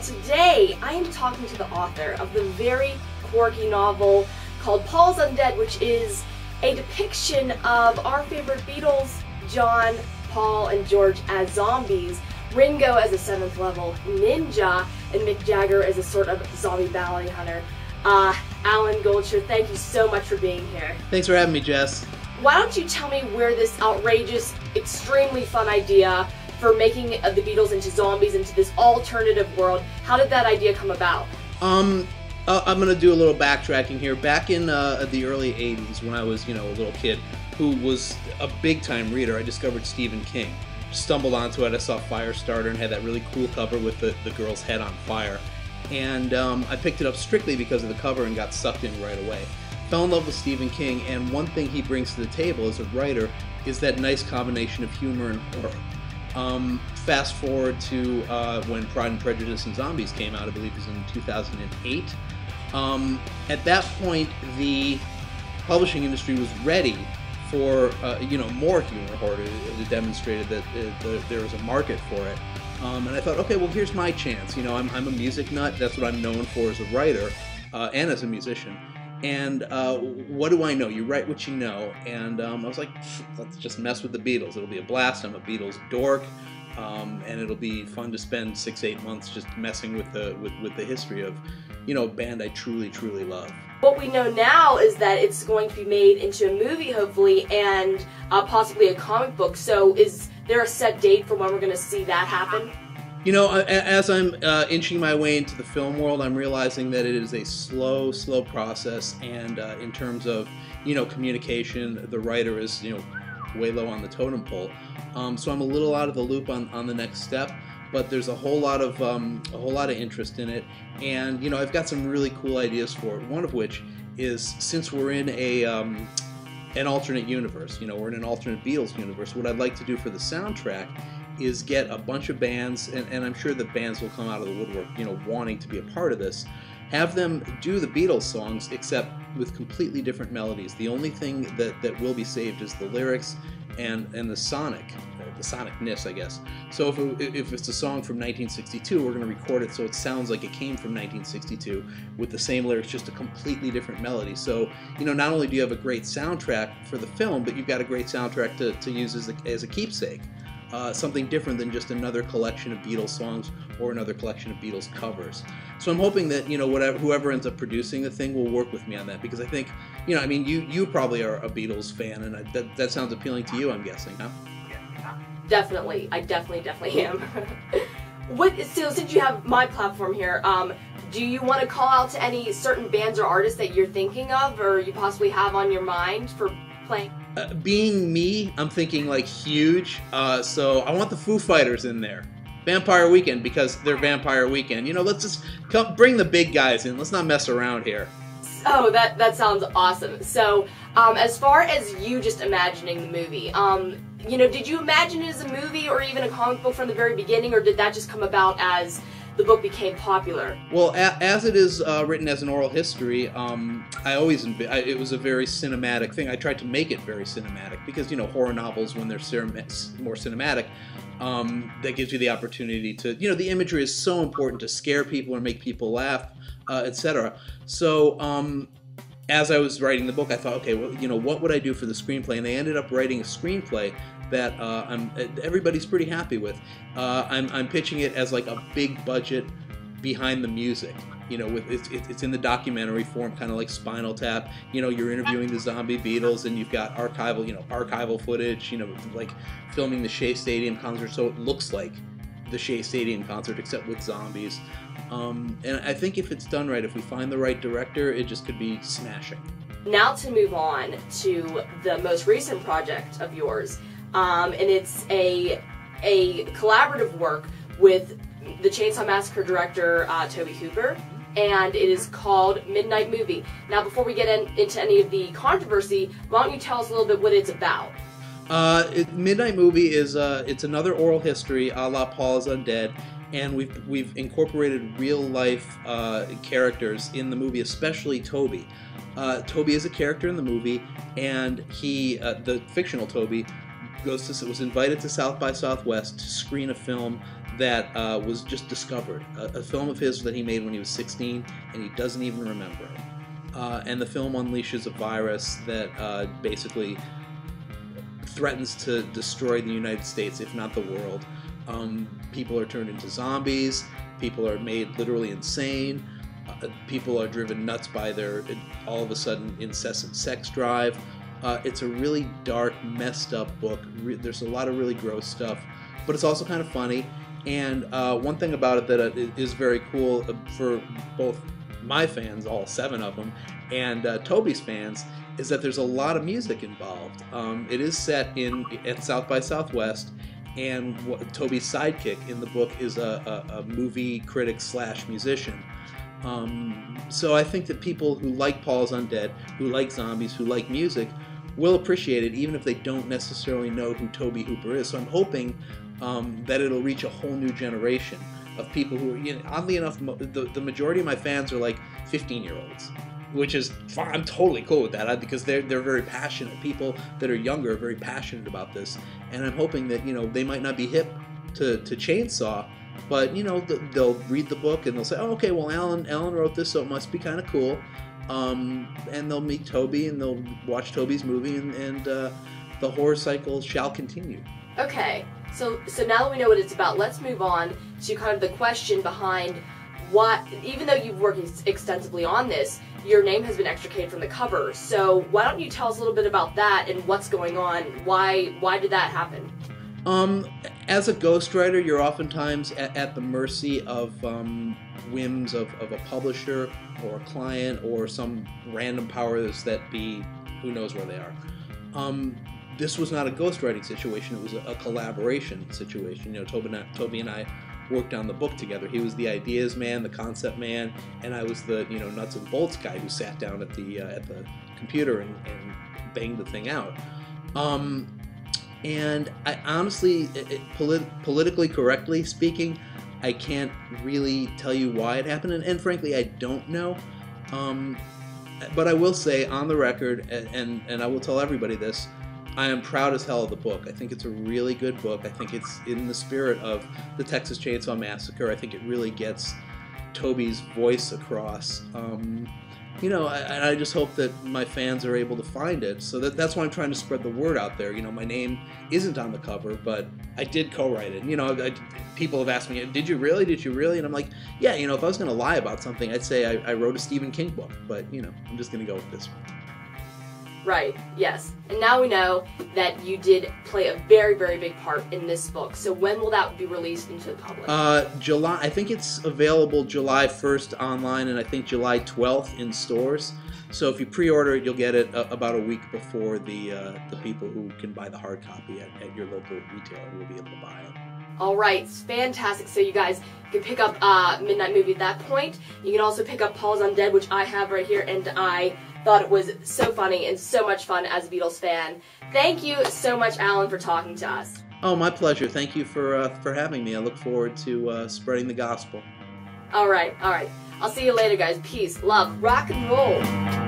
today I am talking to the author of the very quirky novel called Paul's Undead, which is a depiction of our favorite Beatles, John, Paul, and George as zombies, Ringo as a 7th level ninja, and Mick Jagger as a sort of zombie bounty hunter. Alan Goldsher, thank you so much for being here. Thanks for having me, Jess. Why don't you tell me where this outrageous, extremely fun idea for making the Beatles into zombies, into this alternative world, how did that idea come about? I'm going to do a little backtracking here. Back in the early 80s, when I was, a little kid who was a big-time reader, I discovered Stephen King. Stumbled onto it, I saw Firestarter and had that really cool cover with the girl's head on fire. And I picked it up strictly because of the cover and got sucked in right away. Fell in love with Stephen King, and one thing he brings to the table as a writer is that nice combination of humor and horror. Fast forward to when Pride and Prejudice and Zombies came out, I believe it was in 2008. At that point, the publishing industry was ready for more humor horror. It demonstrated that there was a market for it. And I thought, okay, well, here's my chance. I'm a music nut. That's what I'm known for as a writer and as a musician. And what do I know? You write what you know. And I was like, let's just mess with the Beatles. It'll be a blast. I'm a Beatles dork. And it'll be fun to spend 6-8 months just messing with the history of, a band I truly, truly love. What we know now is that it's going to be made into a movie, hopefully, and possibly a comic book. So is there a set date for when we're going to see that happen? As I'm inching my way into the film world, I'm realizing that it is a slow process, and in terms of, communication, the writer is, way low on the totem pole. So I'm a little out of the loop on the next step, but there's a whole lot of interest in it, and I've got some really cool ideas for it. One of which is, since we're in an alternate universe, we're in an alternate Beatles universe, what I'd like to do for the soundtrack is get a bunch of bands, and I'm sure the bands will come out of the woodwork, wanting to be a part of this, have them do the Beatles songs, except with completely different melodies. The only thing that will be saved is the lyrics and the sonicness, I guess. So if it's a song from 1962, we're going to record it so it sounds like it came from 1962 with the same lyrics, just a completely different melody. So, not only do you have a great soundtrack for the film, but you've got a great soundtrack to use as a keepsake. Something different than just another collection of Beatles songs or another collection of Beatles covers. So I'm hoping that whoever ends up producing the thing will work with me on that, because I think you probably are a Beatles fan, and that sounds appealing to you, I'm guessing, huh? Definitely, I definitely am. So since you have my platform here, do you want to call out to any certain bands or artists that you're thinking of, or you possibly have on your mind for playing? Being me, I'm thinking like huge, so I want the Foo Fighters in there. Vampire Weekend, because they're Vampire Weekend. Let's just bring the big guys in. Let's not mess around here. Oh, that sounds awesome. So, as far as you just imagining the movie, did you imagine it as a movie or even a comic book from the very beginning, or did that just come about as the book became popular? Well, as it is written as an oral history, it was a very cinematic thing. I tried to make it very cinematic because, horror novels, when they're more cinematic, that gives you the opportunity to, the imagery is so important to scare people or make people laugh, etc. So, as I was writing the book, I thought, okay, well, what would I do for the screenplay? And they ended up writing a screenplay that everybody's pretty happy with. I'm pitching it as like a big budget behind the music. It's in the documentary form, kind of like Spinal Tap. You're interviewing the zombie Beatles, and you've got archival footage. Like filming the Shea Stadium concert, so it looks like the Shea Stadium concert, except with zombies. And I think if it's done right, if we find the right director, it just could be smashing. Now to move on to the most recent project of yours, and it's a collaborative work with the Chainsaw Massacre director Tobe, and it is called Midnight Movie. Now, before we get into any of the controversy, why don't you tell us a little bit what it's about? Midnight Movie is it's another oral history a la Paul's Undead, and we've incorporated real life characters in the movie, especially Tobe. Tobe is a character in the movie, and he, the fictional Tobe, was invited to South by Southwest to screen a film that was just discovered. A film of his that he made when he was 16, and he doesn't even remember it. And the film unleashes a virus that basically threatens to destroy the United States, if not the world. People are turned into zombies. People are made literally insane. People are driven nuts by their, all of a sudden, incessant sex drive. It's a really dark, messed up book. There's a lot of really gross stuff, but it's also kind of funny. And one thing about it that is very cool for both my fans, all 7 of them, and Tobe's fans, is that there's a lot of music involved. It is set at South by Southwest, and Tobe's sidekick in the book is a movie critic / musician. So I think that people who like Paul's Undead, who like zombies, who like music, will appreciate it, even if they don't necessarily know who Tobe Hooper is. So I'm hoping that it'll reach a whole new generation of people who are, oddly enough, the majority of my fans are like 15-year-olds, which is fine. I'm totally cool with that because they're very passionate. People that are younger are very passionate about this, and I'm hoping that they might not be hip to Chainsaw, but they'll read the book and they'll say, oh, okay, well Alan wrote this, so it must be kind of cool, and they'll meet Tobe and they'll watch Tobe's movie, and the horror cycle shall continue. Okay, so now that we know what it's about, let's move on to kind of the question behind why, even though you've worked extensively on this, your name has been extricated from the cover. So why don't you tell us a little bit about that and what's going on? Why did that happen? As a ghostwriter, you're oftentimes at the mercy of whims of a publisher or a client or some random powers that be, who knows where they are. This was not a ghostwriting situation, it was a collaboration situation. Tobe and I worked on the book together. He was the ideas man, the concept man, and I was the nuts and bolts guy who sat down at the computer and banged the thing out. And I honestly, politically correctly speaking, I can't really tell you why it happened, and frankly, I don't know. But I will say on the record, and I will tell everybody this, I am proud as hell of the book. I think it's a really good book. I think it's in the spirit of the Texas Chainsaw Massacre. I think it really gets Tobe's voice across. I just hope that my fans are able to find it. So that's why I'm trying to spread the word out there. My name isn't on the cover, but I did co-write it. People have asked me, did you really? Did you really? And I'm like, yeah, if I was going to lie about something, I'd say I wrote a Stephen King book. But, I'm just going to go with this one. Right, yes. And now we know that you did play a very, very big part in this book. So when will that be released into the public? July. I think it's available July 1st online, and I think July 12th in stores. So if you pre-order it, you'll get it about a week before the people who can buy the hard copy at your local retailer will be able to buy it. All right, fantastic. So you guys can pick up Midnight Movie at that point. You can also pick up Paul's Undead, which I have right here, and I thought it was so funny and so much fun as a Beatles fan. Thank you so much, Alan, for talking to us. Oh, my pleasure. Thank you for having me. I look forward to spreading the gospel. All right. I'll see you later, guys. Peace, love, rock and roll.